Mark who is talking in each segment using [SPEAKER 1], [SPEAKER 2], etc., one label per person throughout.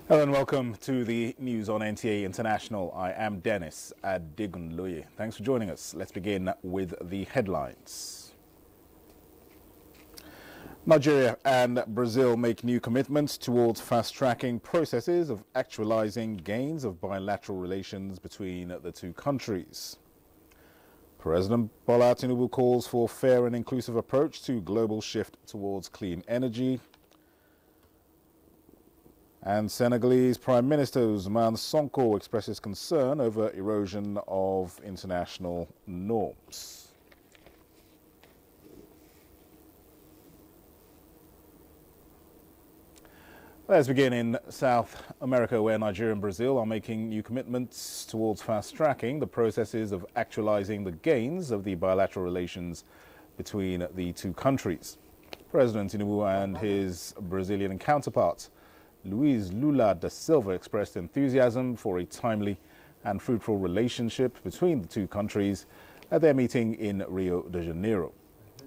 [SPEAKER 1] Hello and welcome to the news on NTA International. I am Dennis Adigunloye. Thanks for joining us. Let's begin with the headlines. Nigeria and Brazil make new commitments towards fast-tracking processes of actualizing gains of bilateral relations between the two countries. President Bola Tinubu calls for a fair and inclusive approach to global shift towards clean energy. And Senegalese Prime Minister Ousmane Sonko expresses concern over erosion of international norms. Let's begin in South America, where Nigeria and Brazil are making new commitments towards fast-tracking the processes of actualizing the gains of the bilateral relations between the two countries. President Tinubu and his Brazilian counterparts Luiz Lula da Silva expressed enthusiasm for a timely and fruitful relationship between the two countries at their meeting in Rio de Janeiro.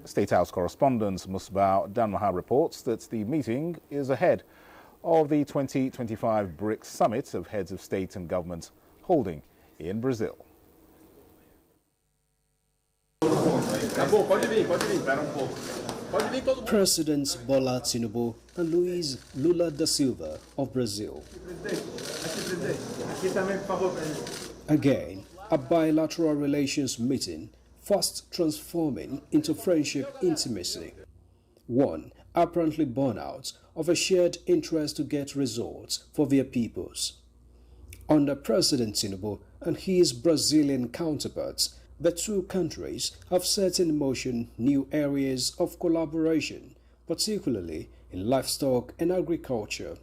[SPEAKER 1] State House correspondent Musbah Danmaha reports that the meeting is ahead of the 2025 BRICS Summit of Heads of State and Government holding in Brazil.
[SPEAKER 2] Presidents Bola Tinubu and Luiz Lula da Silva of Brazil. Again, a bilateral relations meeting, fast transforming into friendship intimacy. One apparently born out of a shared interest to get results for their peoples. Under President Tinubu and his Brazilian counterparts, the two countries have set in motion new areas of collaboration, particularly in livestock and agriculture.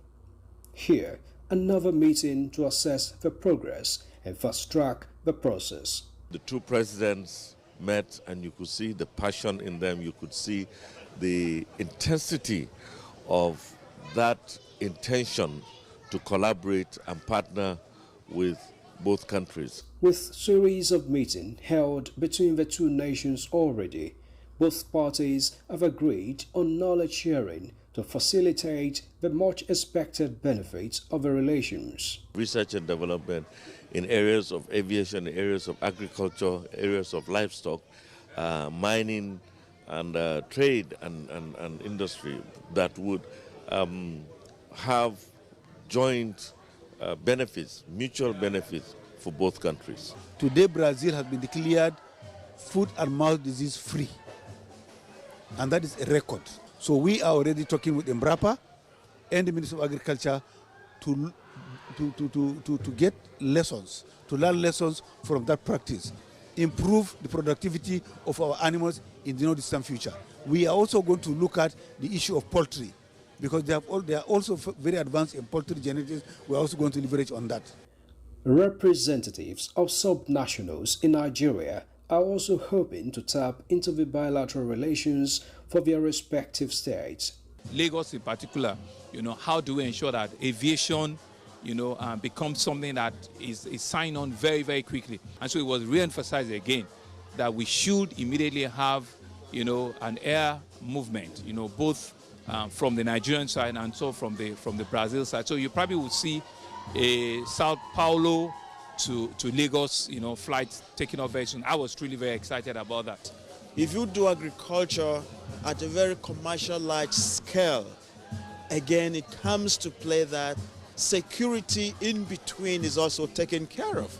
[SPEAKER 2] Here, another meeting to assess the progress and fast-track the process.
[SPEAKER 3] The two presidents met and you could see the passion in them, you could see the intensity of that intention to collaborate and partner with both countries.
[SPEAKER 2] With series of meetings held between the two nations already, both parties have agreed on knowledge sharing to facilitate the much expected benefits of the relations.
[SPEAKER 3] Research and development in areas of aviation, areas of agriculture, areas of livestock, mining and trade and industry that would have joint benefits, mutual benefits for both countries.
[SPEAKER 4] Today, Brazil has been declared foot and mouth disease free, and that is a record. So we are already talking with Embrapa and the Minister of Agriculture to get lessons, to learn lessons from that practice, improve the productivity of our animals in the not distant future. We are also going to look at the issue of poultry, because they are also very advanced in poultry genetics. We are also going to leverage on that.
[SPEAKER 2] Representatives of sub-nationals in Nigeria are also hoping to tap into the bilateral relations for their respective states.
[SPEAKER 5] Lagos in particular, how do we ensure that aviation, becomes something that is signed on very, very quickly? And so it was re-emphasized again that we should immediately have, an air movement, both from the Nigerian side and so from the Brazil side. So you probably will see a Sao Paulo to Lagos, flight taking off very soon. I was truly very excited about that.
[SPEAKER 6] If you do agriculture at a very commercial large scale, again, it comes to play that security in between is also taken care of.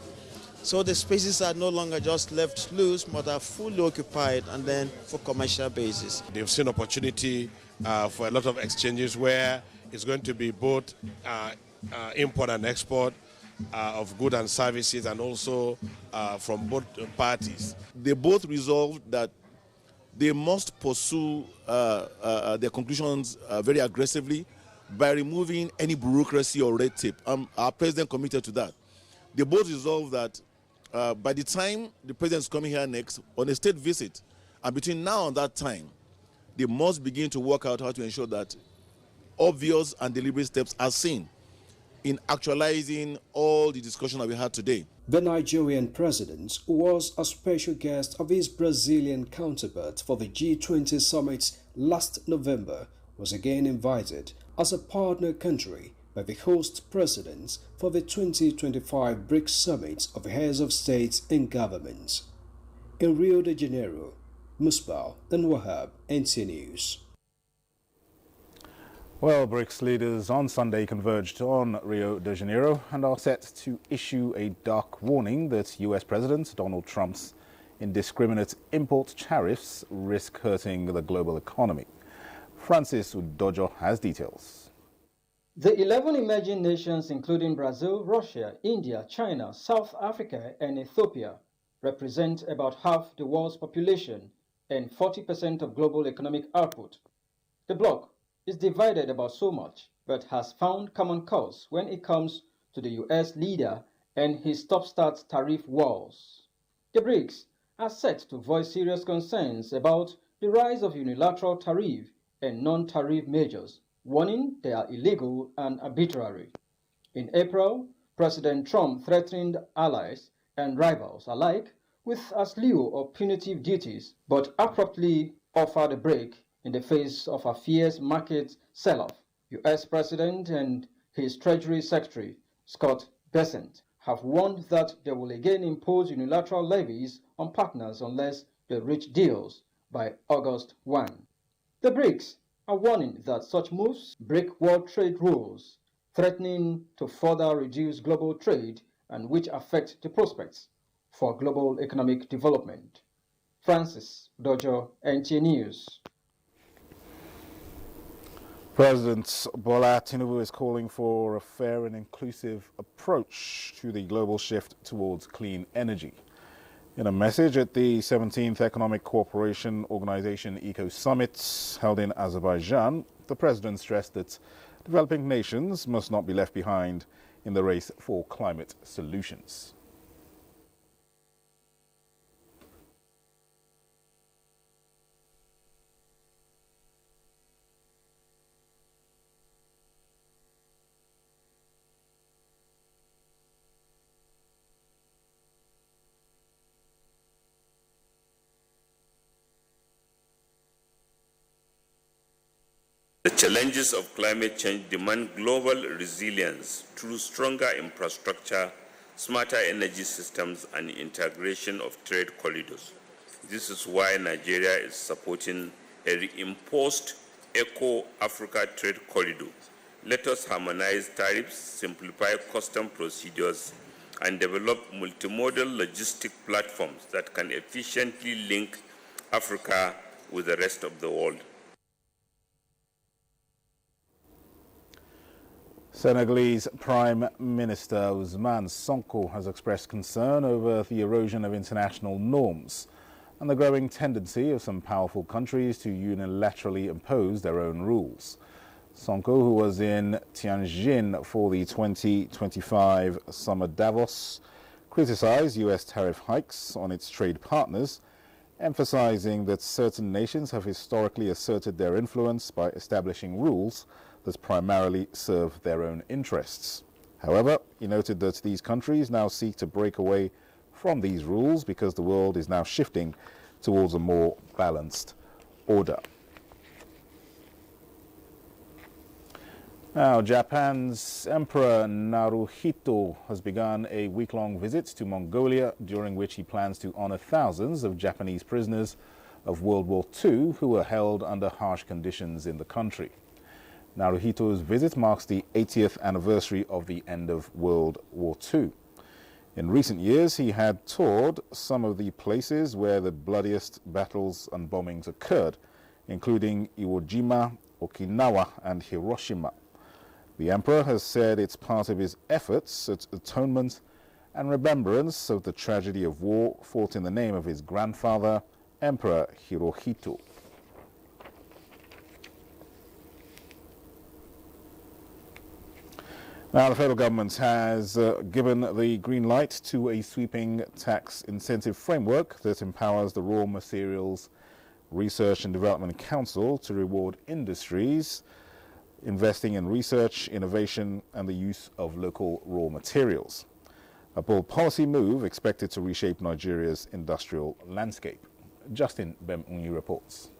[SPEAKER 6] So the spaces are no longer just left loose, but are fully occupied and then for commercial basis.
[SPEAKER 7] They've seen opportunity for a lot of exchanges where it's going to be both import and export of goods and services, and also from both parties.
[SPEAKER 8] They both resolved that they must pursue their conclusions very aggressively by removing any bureaucracy or red tape. Our president committed to that. They both resolved that by the time the president is coming here next on a state visit, and between now and that time, they must begin to work out how to ensure that obvious and deliberate steps are seen in actualizing all the discussion that we had today.
[SPEAKER 2] The Nigerian president, who was a special guest of his Brazilian counterpart for the G20 summit last November, was again invited as a partner country by the host presidents for the 2025 BRICS Summit of Heads of States and Governments. In Rio de Janeiro, Musbah and Wahab, NTA News.
[SPEAKER 1] Well, BRICS leaders on Sunday converged on Rio de Janeiro and are set to issue a dark warning that US President Donald Trump's indiscriminate import tariffs risk hurting the global economy. Francis Udojo has details.
[SPEAKER 9] The 11 emerging nations, including Brazil, Russia, India, China, South Africa, and Ethiopia, represent about half the world's population and 40% of global economic output. The bloc is divided about so much, but has found common cause when it comes to the US leader and his stop-start tariff wars. The BRICS are set to voice serious concerns about the rise of unilateral tariff and non-tariff measures, warning they are illegal and arbitrary. In April, President Trump threatened allies and rivals alike with a slew of punitive duties, but abruptly offered a break in the face of a fierce market sell-off. US President and his Treasury Secretary, Scott Bessent, have warned that they will again impose unilateral levies on partners unless they reach deals by August 1. The BRICS are warning that such moves break world trade rules, threatening to further reduce global trade and which affect the prospects for global economic development. Francis Dojo, NTA News.
[SPEAKER 1] President Bola Tinubu is calling for a fair and inclusive approach to the global shift towards clean energy. In a message at the 17th Economic Cooperation Organization Eco Summit held in Azerbaijan, the president stressed that developing nations must not be left behind in the race for climate solutions.
[SPEAKER 10] The challenges of climate change demand global resilience through stronger infrastructure, smarter energy systems, and integration of trade corridors. This is why Nigeria is supporting a reinforced Eco-Africa trade corridor. Let us harmonize tariffs, simplify custom procedures, and develop multimodal logistic platforms that can efficiently link Africa with the rest of the world.
[SPEAKER 1] Senegalese Prime Minister Ousmane Sonko has expressed concern over the erosion of international norms and the growing tendency of some powerful countries to unilaterally impose their own rules. Sonko, who was in Tianjin for the 2025 Summer Davos, criticized U.S. tariff hikes on its trade partners, emphasizing that certain nations have historically asserted their influence by establishing rules that primarily serve their own interests. However, he noted that these countries now seek to break away from these rules because the world is now shifting towards a more balanced order. Now, Japan's Emperor Naruhito has begun a week-long visit to Mongolia, during which he plans to honor thousands of Japanese prisoners of World War II who were held under harsh conditions in the country. Naruhito's visit marks the 80th anniversary of the end of World War II. In recent years, he had toured some of the places where the bloodiest battles and bombings occurred, including Iwo Jima, Okinawa, and Hiroshima. The emperor has said it's part of his efforts at atonement and remembrance of the tragedy of war fought in the name of his grandfather, Emperor Hirohito. Now, the federal government has given the green light to a sweeping tax incentive framework that empowers the Raw Materials Research and Development Council to reward industries investing in research, innovation, and the use of local raw materials. A bold policy move expected to reshape Nigeria's industrial landscape. Justin Bem-Unyi reports.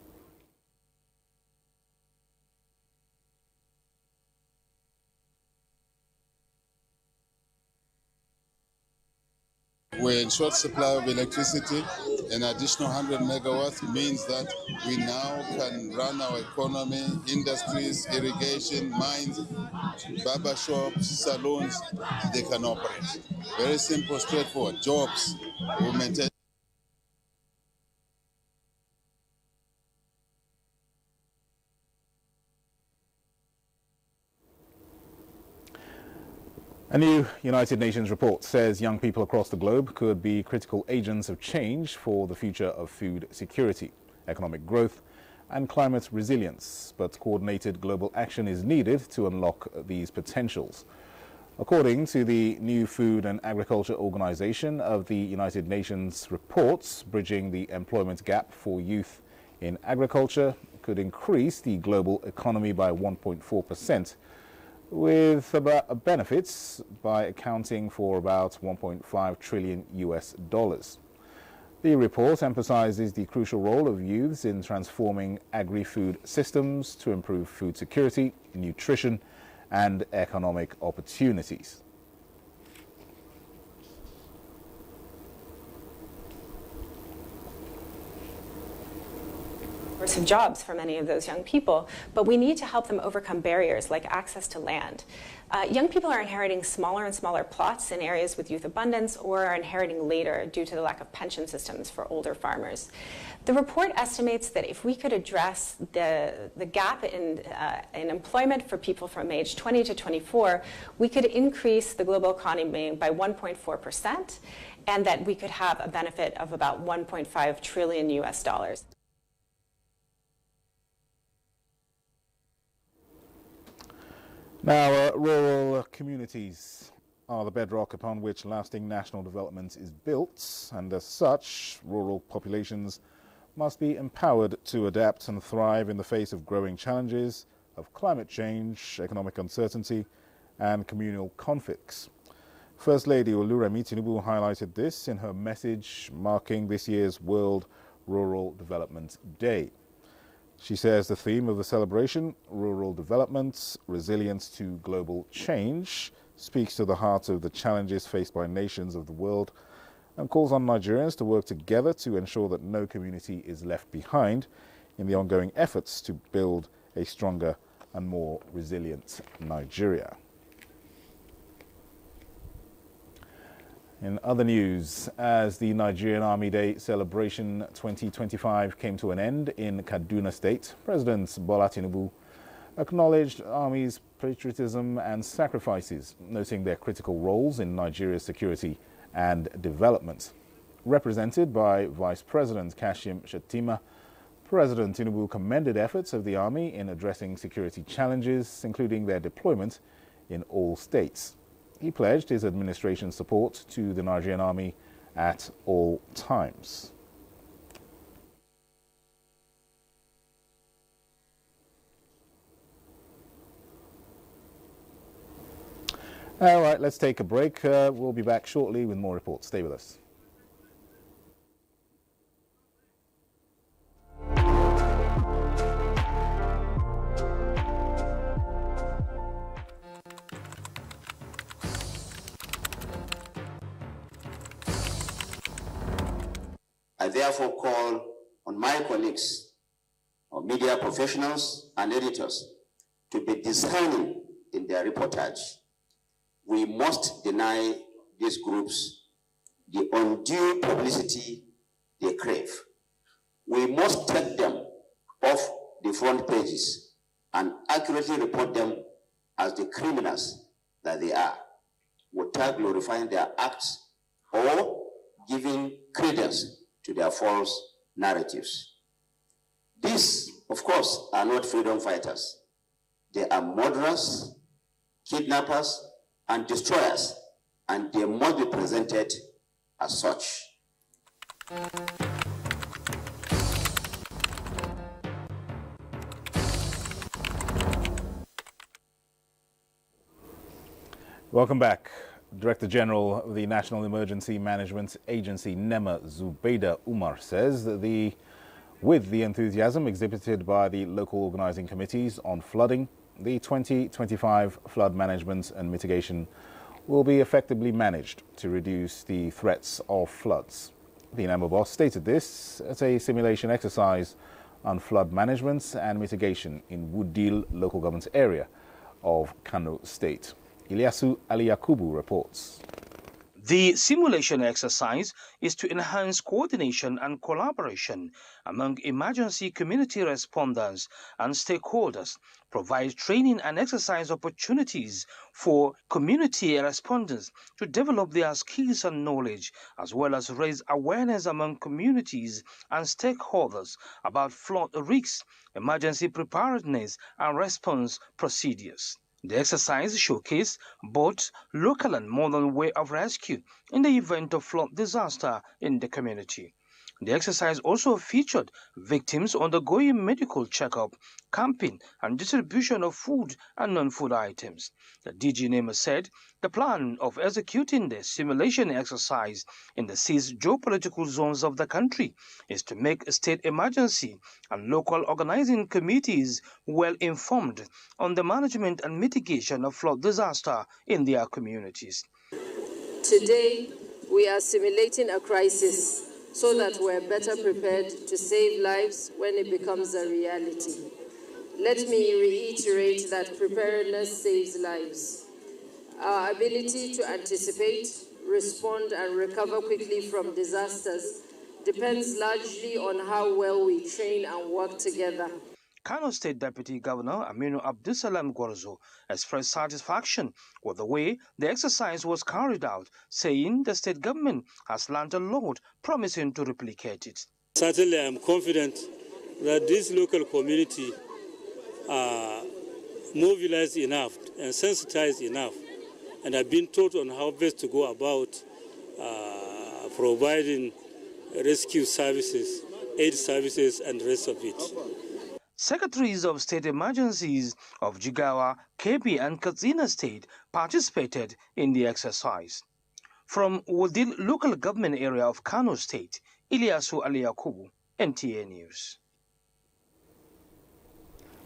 [SPEAKER 11] We're in short supply of electricity. An additional 100 megawatts means that we now can run our economy, industries, irrigation, mines, barber shops, salons, they can operate. Very simple, straightforward. Jobs will maintain.
[SPEAKER 1] A new United Nations report says young people across the globe could be critical agents of change for the future of food security, economic growth and climate resilience, but coordinated global action is needed to unlock these potentials. According to the new Food and Agriculture Organization of the United Nations reports, bridging the employment gap for youth in agriculture could increase the global economy by 1.4%. with benefits by accounting for about 1.5 trillion US dollars. The report emphasizes the crucial role of youths in transforming agri-food systems to improve food security, nutrition, and economic opportunities.
[SPEAKER 12] Of jobs for many of those young people, but we need to help them overcome barriers like access to land. Young people are inheriting smaller and smaller plots in areas with youth abundance or are inheriting later due to the lack of pension systems for older farmers. The report estimates that if we could address the gap in employment for people from age 20 to 24, we could increase the global economy by 1.4%, and that we could have a benefit of about 1.5 trillion US dollars.
[SPEAKER 1] Now, rural communities are the bedrock upon which lasting national development is built, and as such, rural populations must be empowered to adapt and thrive in the face of growing challenges of climate change, economic uncertainty, and communal conflicts. First Lady Oluremi Tinubu highlighted this in her message marking this year's World Rural Development Day. She says the theme of the celebration, rural development, resilience to global change, speaks to the heart of the challenges faced by nations of the world and calls on Nigerians to work together to ensure that no community is left behind in the ongoing efforts to build a stronger and more resilient Nigeria. In other news, as the Nigerian Army Day celebration 2025 came to an end in Kaduna State, President Bola Tinubu acknowledged Army's patriotism and sacrifices, noting their critical roles in Nigeria's security and development. Represented by Vice President Kashim Shettima, President Tinubu commended efforts of the Army in addressing security challenges, including their deployment in all states. He pledged his administration's support to the Nigerian Army at all times. All right, let's take a break. We'll be back shortly with more reports. Stay with us.
[SPEAKER 13] I therefore call on my colleagues, or media professionals and editors, to be discerning in their reportage. We must deny these groups the undue publicity they crave. We must take them off the front pages and accurately report them as the criminals that they are, without glorifying their acts or giving credence to their false narratives. These, of course, are not freedom fighters. They are murderers, kidnappers, and destroyers, and they must be presented as such.
[SPEAKER 1] Welcome back. Director General of the National Emergency Management Agency, NEMA, Zubeida Umar, says that with the enthusiasm exhibited by the local organizing committees on flooding, the 2025 Flood Management and Mitigation will be effectively managed to reduce the threats of floods. The NAMA boss stated this at a simulation exercise on flood management and mitigation in Wudil local government area of Kano State. Ilyasu Aliyakubu reports.
[SPEAKER 14] The simulation exercise is to enhance coordination and collaboration among emergency community responders and stakeholders, provide training and exercise opportunities for community responders to develop their skills and knowledge, as well as raise awareness among communities and stakeholders about flood risks, emergency preparedness, and response procedures. The exercise showcased both local and modern way of rescue in the event of flood disaster in the community. The exercise also featured victims undergoing medical checkup, camping, and distribution of food and non-food items. The DG NAMA said the plan of executing the simulation exercise in the 6 geopolitical zones of the country is to make state emergency and local organizing committees well informed on the management and mitigation of flood disaster in their communities.
[SPEAKER 15] Today, we are simulating a crisis so that we're better prepared to save lives when it becomes a reality. Let me reiterate that preparedness saves lives. Our ability to anticipate, respond, and recover quickly from disasters depends largely on how well we train and work together.
[SPEAKER 14] Kano State Deputy Governor Aminu Abdusalam Gwarzo expressed satisfaction with the way the exercise was carried out, saying the state government has learned a lot, promising to replicate it.
[SPEAKER 16] Certainly, I am confident that this local community are mobilized enough and sensitized enough and have been taught on how best to go about providing rescue services, aid services, and the rest of it.
[SPEAKER 14] Secretaries of State Emergencies of Jigawa, Kebbi, and Katsina State participated in the exercise. From Wudil local government area of Kano State, Ilyasu Aliyakubu, NTA News.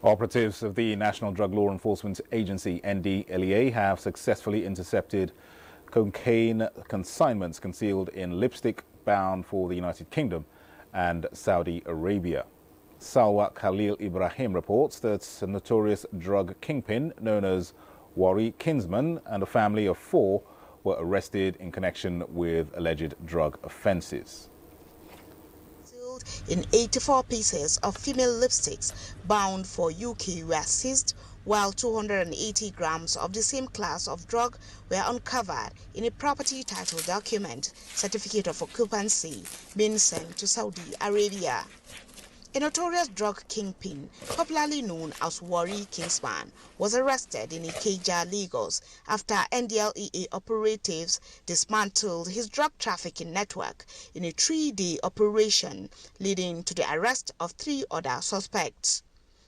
[SPEAKER 1] Operatives of the National Drug Law Enforcement Agency, NDLEA, have successfully intercepted cocaine consignments concealed in lipstick bound for the United Kingdom and Saudi Arabia. Salwa Khalil Ibrahim reports that a notorious drug kingpin known as Wari Kinsman and a family of 4 were arrested in connection with alleged drug offences.
[SPEAKER 17] In 84 pieces of female lipsticks bound for UK were seized, while 280 grams of the same class of drug were uncovered in a property title document, certificate of occupancy, being sent to Saudi Arabia. A notorious drug kingpin, popularly known as Wari Kingsman, was arrested in Ikeja, Lagos, after NDLEA operatives dismantled his drug trafficking network in a 3-day operation, leading to the arrest of 3 other suspects.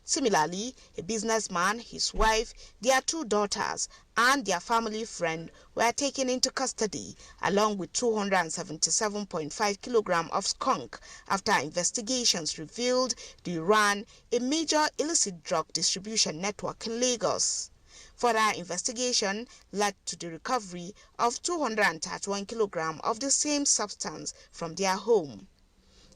[SPEAKER 17] Similarly, a businessman, his wife, their 2 daughters, and their family friend were taken into custody, along with 277.5 kilograms of skunk, after investigations revealed they ran a major illicit drug distribution network in Lagos. Further investigation led to the recovery of 231 kilograms of the same substance from their home.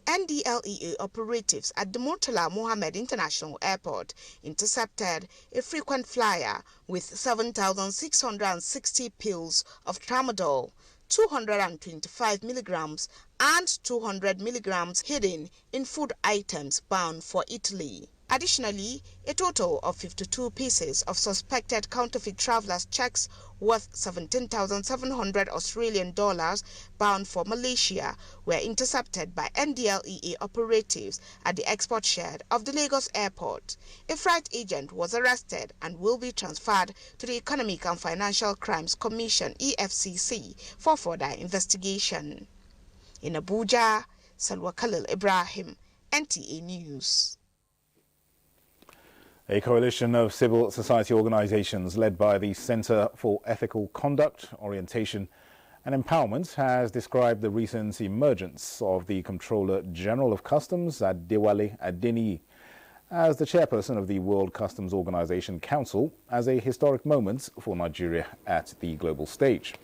[SPEAKER 17] NDLEA operatives at the Murtala Mohammed International Airport intercepted a frequent flyer with 7,660 pills of tramadol, 225 milligrams and 200 milligrams hidden in food items bound for Italy. Additionally, a total of 52 pieces of suspected counterfeit travelers' checks worth 17,700 Australian dollars bound for Malaysia were intercepted by NDLEA operatives at the export shed of the Lagos airport. A freight agent was arrested and will be transferred to the Economic and Financial Crimes Commission (EFCC) for further investigation. In Abuja, Salwa Khalil Ibrahim, NTA News.
[SPEAKER 1] A coalition of civil society organizations led by the Center for Ethical Conduct, Orientation and Empowerment has described the recent emergence of the Comptroller General of Customs, Adewale Adeniyi, as the chairperson of the World Customs Organization Council as a historic moment for Nigeria at the global stage.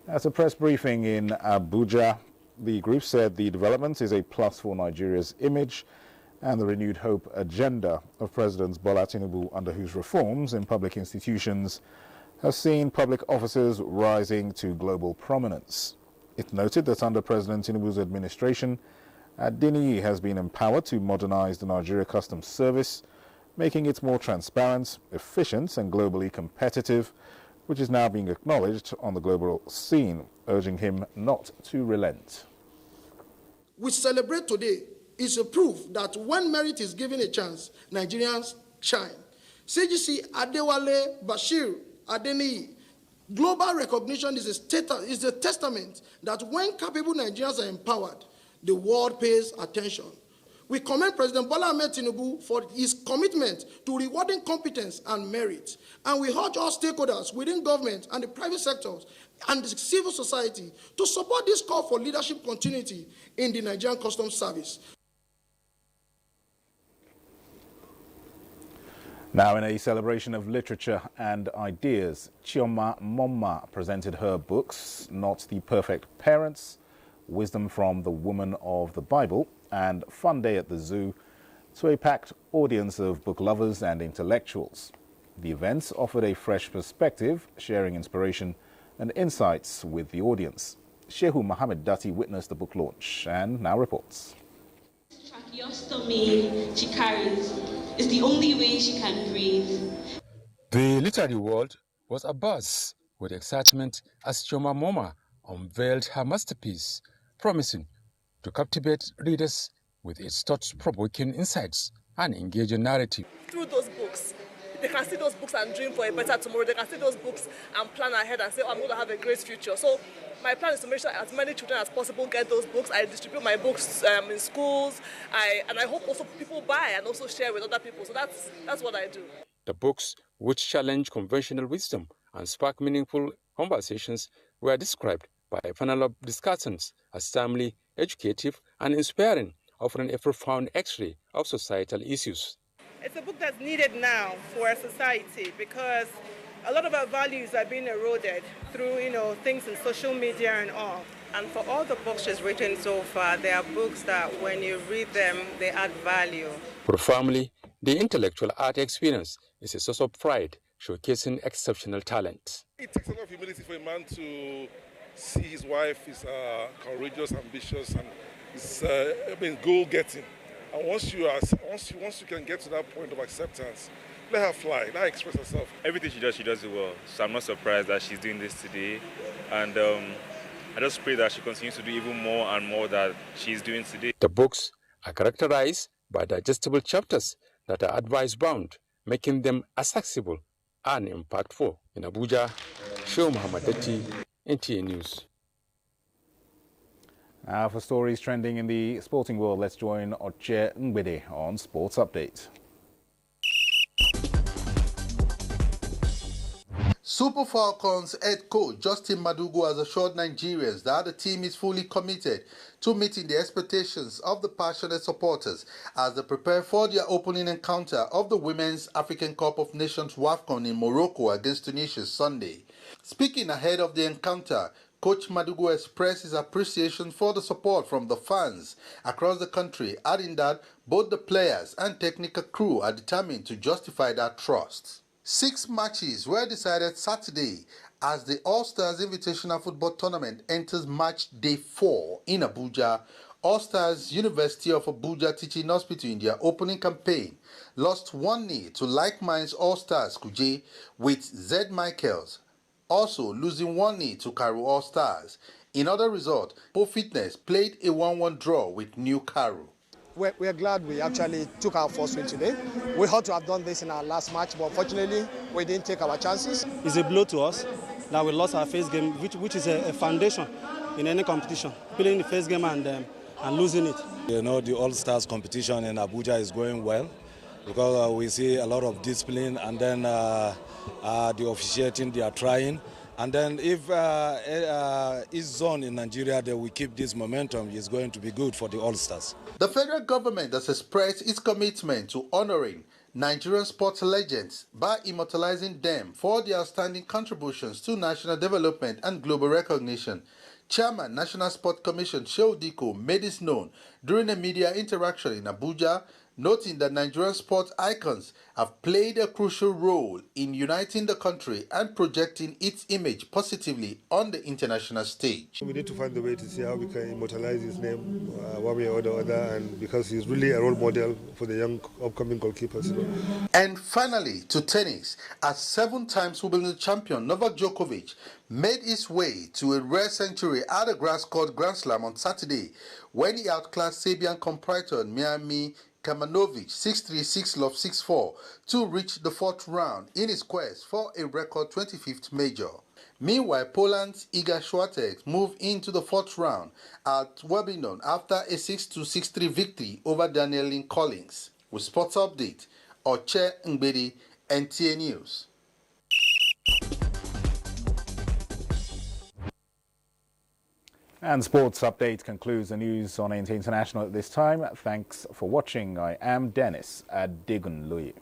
[SPEAKER 1] At a press briefing in Abuja, the group said the development is a plus for Nigeria's image and the renewed hope agenda of President Bola Tinubu, under whose reforms in public institutions have seen public officers rising to global prominence. It noted that under President Tinubu's administration, NTA has been empowered to modernize the Nigeria Customs Service, making it more transparent, efficient and globally competitive, which is now being acknowledged on the global scene, urging him not to relent.
[SPEAKER 18] We celebrate today is a proof that when merit is given a chance, Nigerians shine. CGC Adewale Bashir Adeniyi, global recognition is a testament that when capable Nigerians are empowered, the world pays attention. We commend President Bola Ahmed Tinubu for his commitment to rewarding competence and merit. And we urge all stakeholders within government and the private sectors and the civil society to support this call for leadership continuity in the Nigerian Customs Service.
[SPEAKER 1] Now, in a celebration of literature and ideas, Chioma Momma presented her books, Not the Perfect Parents, Wisdom from the Woman of the Bible, and Fun Day at the Zoo to a packed audience of book lovers and intellectuals. The events offered a fresh perspective, sharing inspiration and insights with the audience. Shehu Mohammed Dati witnessed the book launch and now reports.
[SPEAKER 19] Tracheostomy she carries is the only way she can breathe.
[SPEAKER 20] The literary world was abuzz with excitement as Chioma Momma unveiled her masterpiece, promising to captivate readers with its thought-provoking insights and engaging narrative.
[SPEAKER 21] Through those books, they can see those books and dream for a better tomorrow. They can see those books and plan ahead and say, oh, I'm going to have a great future. So my plan is to make sure as many children as possible get those books. I distribute my books in schools, and I hope also people buy and also share with other people. So that's what I do.
[SPEAKER 20] The books, which challenge conventional wisdom and spark meaningful conversations, were described by a panel of discussants as timely, educative, and inspiring, offering a profound X-ray of societal issues.
[SPEAKER 22] It's a book that's needed now for our society because a lot of our values are being eroded through, things in social media and all. And for all the books she's written so far, they are books that when you read them, they add value.
[SPEAKER 20] Profoundly, the intellectual art experience is a source of pride, showcasing exceptional talent.
[SPEAKER 23] It takes a lot of humility for a man to see his wife is courageous, ambitious, and is goal-getting. And once you can get to that point of acceptance, let her fly, let her express herself.
[SPEAKER 24] Everything she does it well. So I'm not surprised that she's doing this today. And I just pray that she continues to do even more and more that she's doing today.
[SPEAKER 20] The books are characterized by digestible chapters that are advice-bound, making them accessible and impactful. In Abuja, Shehu Mohammed Dati, NTA News.
[SPEAKER 1] For stories trending in the sporting world, let's join Oche Ngbede on Sports Update.
[SPEAKER 25] Super Falcons head coach Justin Madugu has assured Nigerians that the team is fully committed to meeting the expectations of the passionate supporters as they prepare for their opening encounter of the Women's African Cup of Nations WAFCON in Morocco against Tunisia Sunday. Speaking ahead of the encounter, Coach Madugu expressed his appreciation for the support from the fans across the country, adding that both the players and technical crew are determined to justify that trust. 6 matches were decided Saturday as the All-Stars Invitational Football Tournament enters match day 4 in Abuja. All-Stars University of Abuja Teaching Hospital in their opening campaign lost 1-0 to Like Minds All-Stars Kuje, with Z. Michaels also losing 1-0 to Karu All-Stars. In other result, Po Fitness played a 1-1 draw with New Karu.
[SPEAKER 26] We're glad we actually took our first win today. We ought to have done this in our last match, but unfortunately, we didn't take our chances.
[SPEAKER 27] It's a blow to us that we lost our first game, which is a foundation in any competition. Playing the first game and losing it.
[SPEAKER 28] The All-Stars competition in Abuja is going well because we see a lot of discipline, and then the officiating, they are trying. And then if each zone in Nigeria, they will keep this momentum, it's going to be good for the All-Stars.
[SPEAKER 25] The federal government has expressed its commitment to honoring Nigerian sports legends by immortalizing them for their outstanding contributions to national development and global recognition. Chairman, National Sport Commission Shehu Diko made this known during a media interaction in Abuja, noting that Nigerian sports icons have played a crucial role in uniting the country and projecting its image positively on the international stage.
[SPEAKER 2] We need to find a way to see how we can immortalize his name one way or the other, and because he's really a role model for the young upcoming goalkeepers.
[SPEAKER 25] And finally, to tennis, as 7 times Wimbledon champion Novak Djokovic made his way to a rare century at the grass court Grand Slam on Saturday when he outclassed Serbian competitor Miami Kamanovic 6-3, 6-love, 6-4 to reach the 4th round in his quest for a record 25th major. Meanwhile, Poland's Iga Świątek moved into the 4th round at Wimbledon after a 6-2, 6-3 victory over Danielle Collins. With Sports Update, Oche Ngbedi, NTA News.
[SPEAKER 1] And Sports Update concludes the news on NTA International at this time. Thanks for watching. I am Dennis Adigunloye.